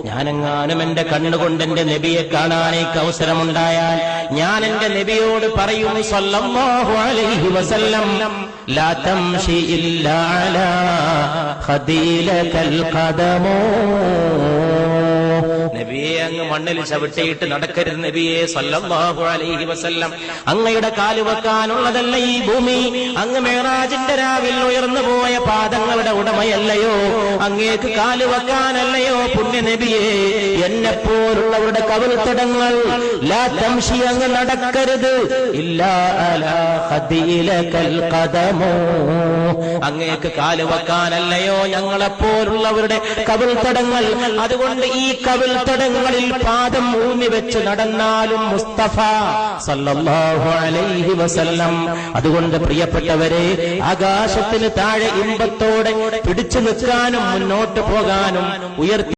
ഞാനെങ്ങാനും എന്റെ കണ്ണുകൊണ്ട് എന്റെ നബിയെ കാണാൻ എനിക്ക് അവസരമുണ്ടായാൽ ഞാൻ എന്റെ നബിയോട് പറയും സല്ലല്ലാഹു അലൈഹി വസല്ലം, ലാ തംശി ഇല്ലാ അലാ ഖദീലകൽ ഖദമോ, നബിയെ അങ്ങ് മണ്ണിൽ ചവിട്ടിയിട്ട് നടക്കരുത് നബിയെ സല്ലല്ലാഹു അലൈഹി വസല്ലം. അങ്ങയുടെ കാല് വെക്കാനുള്ളതല്ല ഈ ഭൂമി, അങ്ങ് മേറാജിന്റെ രാവിൽ ഉയർന്നു പോയ പാദങ്ങളുടെ ഉടമയല്ലയോ, അങ്ങേക്ക് കാല് വെക്കാനല്ലയോ പുണ്യ നബിയെ എന്നെപ്പോലുള്ളവരുടെ കവിൾത്തടങ്ങൾ. ലാ തംശി, അങ്ങ് നടക്കരുത്, ഇല്ലാ അലാ ഖദീലകൽ ഖദമോ, അങ്ങേക്ക് കാല് വെക്കാനല്ലയോ ഞങ്ങളെപ്പോലുള്ളവരുടെ കവിൾത്തടങ്ങൾ. അതുകൊണ്ട് ഈ കവിൾത്തടങ്ങളിൽ പാദം ഊന്നി വെച്ച് നടന്നാലും മുസ്തഫ സല്ലല്ലാഹു അലൈഹി വസല്ലം. അതുകൊണ്ട് പ്രിയപ്പെട്ടവരെ, ആകാശത്തിന് താഴെ ഇമ്പത്തോടെ പിടിച്ചു നിൽക്കാനും മുന്നോട്ട് പോകാനും ഉയർത്തി